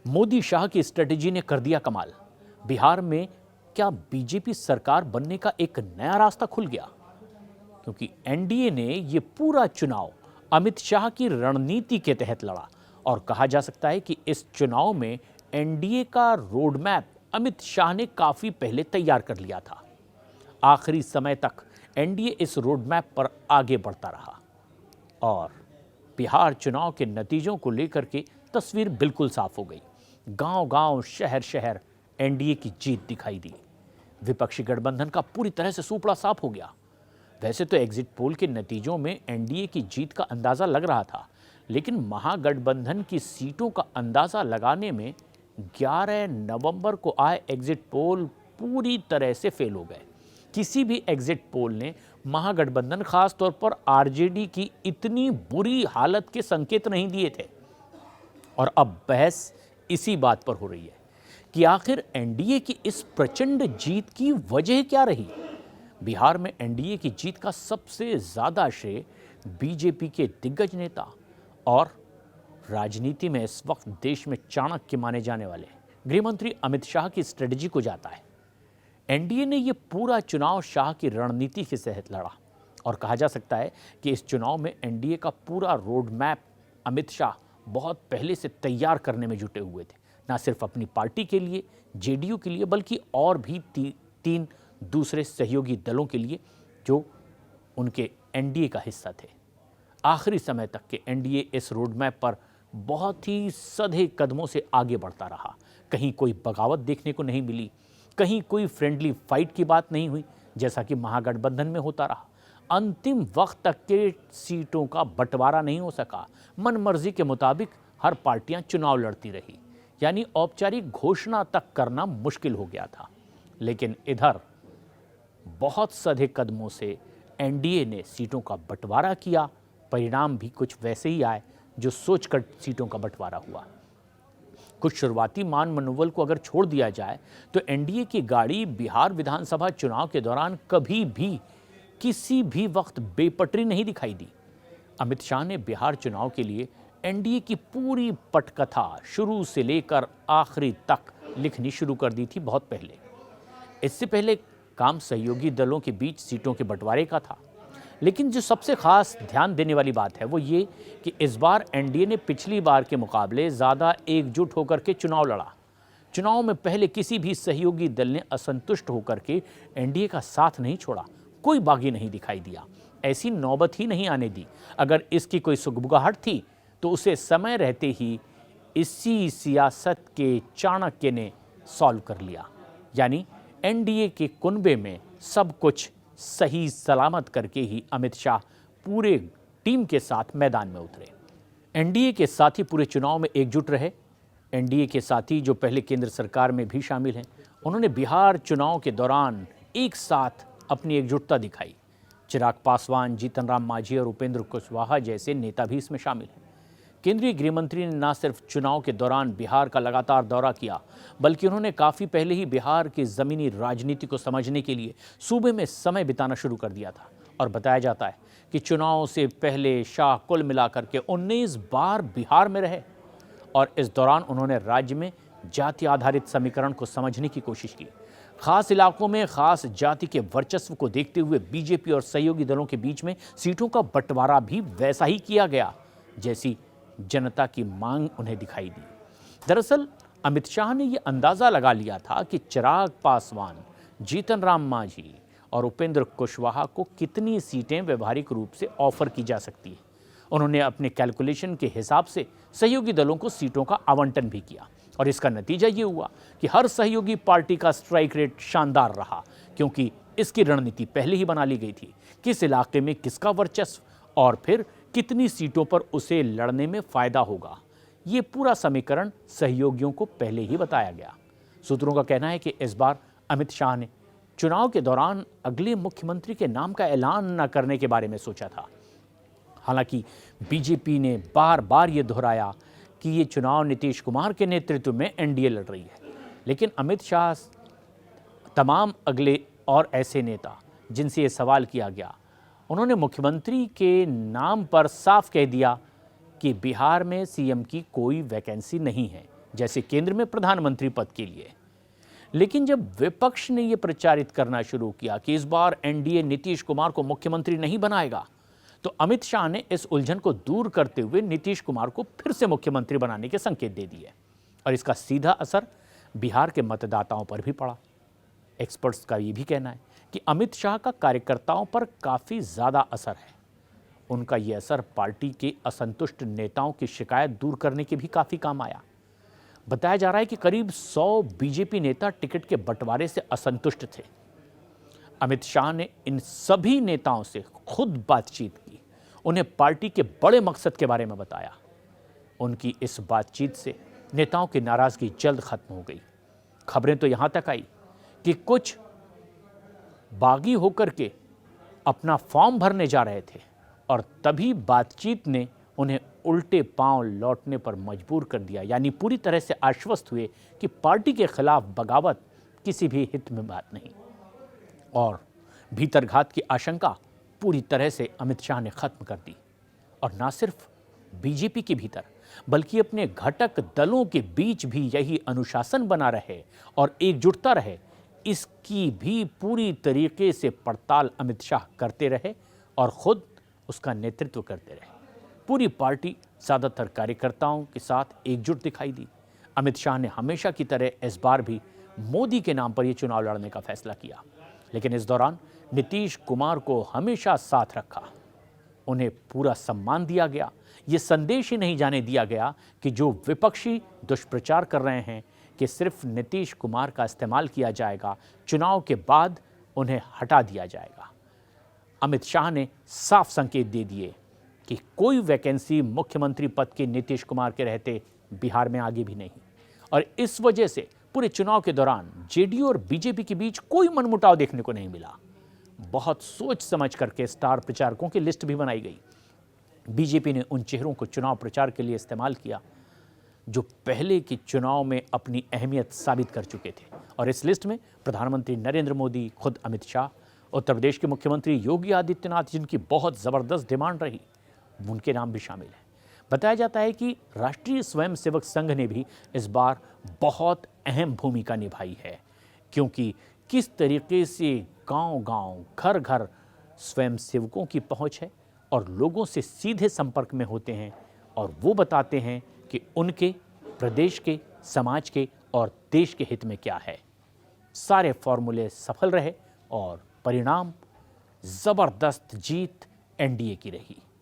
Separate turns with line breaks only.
मोदी शाह की स्ट्रेटेजी ने कर दिया कमाल। बिहार में क्या बीजेपी सरकार बनने का एक नया रास्ता खुल गया? क्योंकि एनडीए ने ये पूरा चुनाव अमित शाह की रणनीति के तहत लड़ा और कहा जा सकता है कि इस चुनाव में एनडीए का रोड मैप अमित शाह ने काफी पहले तैयार कर लिया था। आखिरी समय तक एनडीए इस रोड मैप पर आगे बढ़ता रहा और बिहार चुनाव के नतीजों को लेकर के तस्वीर बिल्कुल साफ हो गई। गांव-गांव, शहर-शहर एनडीए की जीत दिखाई दी। विपक्षी गठबंधन का पूरी तरह से सूपड़ा साफ हो गया। वैसे तो एग्जिट पोल के नतीजों में एनडीए की जीत का अंदाजा लग रहा था, लेकिन महागठबंधन की सीटों का अंदाजा लगाने में 11 नवंबर को आए एग्जिट पोल पूरी तरह से फेल हो गए। किसी भी एग्जिट पोल ने महागठबंधन, खास तौर पर आरजेडी की इतनी बुरी हालत के संकेत नहीं दिए थे। और अब बहस इसी बात पर हो रही है कि आखिर एनडीए की इस प्रचंड जीत की वजह क्या रही। बिहार में एनडीए की जीत का सबसे ज्यादा श्रेय बीजेपी के दिग्गज नेता और राजनीति में इस वक्त देश में चाणक्य माने जाने वाले गृहमंत्री अमित शाह की स्ट्रेटजी को जाता है। एनडीए ने यह पूरा चुनाव शाह की रणनीति के तहत लड़ा और कहा जा सकता है कि इस चुनाव में एनडीए का पूरा रोड मैप अमित शाह बहुत पहले से तैयार करने में जुटे हुए थे, ना सिर्फ अपनी पार्टी के लिए, जेडीयू के लिए, बल्कि और भी तीन दूसरे सहयोगी दलों के लिए जो उनके एनडीए का हिस्सा थे। आखिरी समय तक के एनडीए इस रोड मैप पर बहुत ही सधे कदमों से आगे बढ़ता रहा। कहीं कोई बगावत देखने को नहीं मिली, कहीं कोई फ्रेंडली फाइट की बात नहीं हुई जैसा कि महागठबंधन में होता रहा। अंतिम वक्त तक के सीटों का बंटवारा नहीं हो सका। मनमर्जी के मुताबिक हर पार्टियां चुनाव लड़ती रही, यानी औपचारिक घोषणा तक करना मुश्किल हो गया था। लेकिन इधर बहुत सधे कदमों से एनडीए ने सीटों का बंटवारा किया। परिणाम भी कुछ वैसे ही आए जो सोचकर सीटों का बंटवारा हुआ। कुछ शुरुआती मान मनोबल को अगर छोड़ दिया जाए तो एनडीए की गाड़ी बिहार विधानसभा चुनाव के दौरान कभी भी किसी भी वक्त बेपटरी नहीं दिखाई दी। अमित शाह ने बिहार चुनाव के लिए एनडीए की पूरी पटकथा शुरू से लेकर आखिरी तक लिखनी शुरू कर दी थी बहुत पहले। इससे पहले काम सहयोगी दलों के बीच सीटों के बंटवारे का था। लेकिन जो सबसे खास ध्यान देने वाली बात है वो ये कि इस बार एनडीए ने पिछली बार के मुकाबले ज़्यादा एकजुट होकर के चुनाव लड़ा। चुनाव में पहले किसी भी सहयोगी दल ने असंतुष्ट होकर के एनडीए का साथ नहीं छोड़ा, कोई बागी नहीं दिखाई दिया। ऐसी नौबत ही नहीं आने दी। अगर इसकी कोई सुगबुगाहट थी तो उसे समय रहते ही इसी सियासत के चाणक्य ने सॉल्व कर लिया। यानी एनडीए के कुनबे में सब कुछ सही सलामत करके ही अमित शाह पूरे टीम के साथ मैदान में उतरे। एनडीए के साथी पूरे चुनाव में एकजुट रहे। एनडीए के साथी जो पहले केंद्र सरकार में भी शामिल हैं, उन्होंने बिहार चुनाव के दौरान एक साथ अपनी एकजुटता दिखाई। चिराग पासवान, जीतन राम मांझी और उपेंद्र कुशवाहा जैसे नेता भी इसमें शामिल हैं। केंद्रीय गृहमंत्री ने न सिर्फ चुनाव के दौरान बिहार का लगातार दौरा किया, बल्कि उन्होंने काफ़ी पहले ही बिहार की ज़मीनी राजनीति को समझने के लिए सूबे में समय बिताना शुरू कर दिया था। और बताया जाता है कि चुनाव से पहले शाह कुल मिलाकर के 19 बार बिहार में रहे और इस दौरान उन्होंने राज्य में जाति आधारित समीकरण को समझने की कोशिश की। खास इलाकों में खास जाति के वर्चस्व को देखते हुए बीजेपी और सहयोगी दलों के बीच में सीटों का बंटवारा भी वैसा ही किया गया जैसी जनता की मांग उन्हें दिखाई दी। दरअसल अमित शाह ने यह अंदाजा लगा लिया था कि चिराग पासवान, जीतन राम मांझी और उपेंद्र कुशवाहा को कितनी सीटें व्यवहारिक रूप से ऑफर की जा सकती है। उन्होंने अपने कैलकुलेशन के हिसाब से सहयोगी दलों को सीटों का आवंटन भी किया और इसका नतीजा ये हुआ कि हर सहयोगी पार्टी का स्ट्राइक रेट शानदार रहा, क्योंकि इसकी रणनीति पहले ही बना ली गई थी। किस इलाके में किसका वर्चस्व और फिर कितनी सीटों पर उसे लड़ने में फायदा होगा, ये पूरा समीकरण सहयोगियों को पहले ही बताया गया। सूत्रों का कहना है कि इस बार अमित शाह ने चुनाव के दौरान अगले मुख्यमंत्री के नाम का ऐलान न करने के बारे में सोचा था। हालांकि बीजेपी ने बार बार ये दोहराया कि ये चुनाव नीतीश कुमार के नेतृत्व में एनडीए लड़ रही है, लेकिन अमित शाह तमाम अगले और ऐसे नेता जिनसे ये सवाल किया गया, उन्होंने मुख्यमंत्री के नाम पर साफ कह दिया कि बिहार में सीएम की कोई वैकेंसी नहीं है, जैसे केंद्र में प्रधानमंत्री पद के लिए। लेकिन जब विपक्ष ने यह प्रचारित करना शुरू किया कि इस बार एनडीए नीतीश कुमार को मुख्यमंत्री नहीं बनाएगा, तो अमित शाह ने इस उलझन को दूर करते हुए नीतीश कुमार को फिर से मुख्यमंत्री बनाने के संकेत दे दिए और इसका सीधा असर बिहार के मतदाताओं पर भी पड़ा। एक्सपर्ट्स का यह भी कहना है कि अमित शाह का कार्यकर्ताओं पर काफी ज्यादा असर है। उनका यह असर पार्टी के असंतुष्ट नेताओं की शिकायत दूर करने के भी काफी काम आया। बताया जा रहा है कि करीब 100 बीजेपी नेता टिकट के बंटवारे से असंतुष्ट थे। अमित शाह ने इन सभी नेताओं से खुद बातचीत की, उन्हें पार्टी के बड़े मकसद के बारे में बताया। उनकी इस बातचीत से नेताओं की नाराजगी जल्द खत्म हो गई। खबरें तो यहां तक आई कि कुछ बागी होकर के अपना फॉर्म भरने जा रहे थे और तभी बातचीत ने उन्हें उल्टे पांव लौटने पर मजबूर कर दिया, यानी पूरी तरह से आश्वस्त हुए कि पार्टी के खिलाफ बगावत किसी भी हित में बात नहीं और भीतरघात की आशंका पूरी तरह से अमित शाह ने खत्म कर दी। और ना सिर्फ बीजेपी के भीतर बल्कि अपने घटक दलों के बीच भी यही अनुशासन बना रहे और एकजुटता रहे, इसकी भी पूरी तरीके से पड़ताल अमित शाह करते रहे और खुद उसका नेतृत्व करते रहे। पूरी पार्टी ज्यादातर कार्यकर्ताओं के साथ एकजुट दिखाई दी। अमित शाह ने हमेशा की तरह इस बार भी मोदी के नाम पर यह चुनाव लड़ने का फैसला किया, लेकिन इस दौरान नीतीश कुमार को हमेशा साथ रखा। उन्हें पूरा सम्मान दिया गया। ये संदेश ही नहीं जाने दिया गया कि जो विपक्षी दुष्प्रचार कर रहे हैं कि सिर्फ नीतीश कुमार का इस्तेमाल किया जाएगा, चुनाव के बाद उन्हें हटा दिया जाएगा। अमित शाह ने साफ संकेत दे दिए कि कोई वैकेंसी मुख्यमंत्री पद के नीतीश कुमार के रहते बिहार में आगे भी नहीं और इस वजह से पूरे चुनाव के दौरान जेडीयू और बीजेपी के बीच कोई मनमुटाव देखने को नहीं मिला। बहुत सोच समझ करके स्टार प्रचारकों की लिस्ट भी बनाई गई। बीजेपी ने उन चेहरों को चुनाव प्रचार के लिए इस्तेमाल किया जो पहले के चुनाव में अपनी अहमियत साबित कर चुके थे और इस लिस्ट में प्रधानमंत्री नरेंद्र मोदी, खुद अमित शाह, उत्तर प्रदेश के मुख्यमंत्री योगी आदित्यनाथ, जिनकी बहुत जबरदस्त डिमांड रही, उनके नाम भी शामिल हैं। बताया जाता है कि राष्ट्रीय स्वयंसेवक संघ ने भी इस बार बहुत अहम भूमिका निभाई है, क्योंकि किस तरीके से गांव-गांव, घर-घर स्वयंसेवकों की पहुंच है और लोगों से सीधे संपर्क में होते हैं और वो बताते हैं कि उनके प्रदेश के, समाज के और देश के हित में क्या है। सारे फॉर्मूले सफल रहे और परिणाम जबरदस्त जीत एनडीए की रही।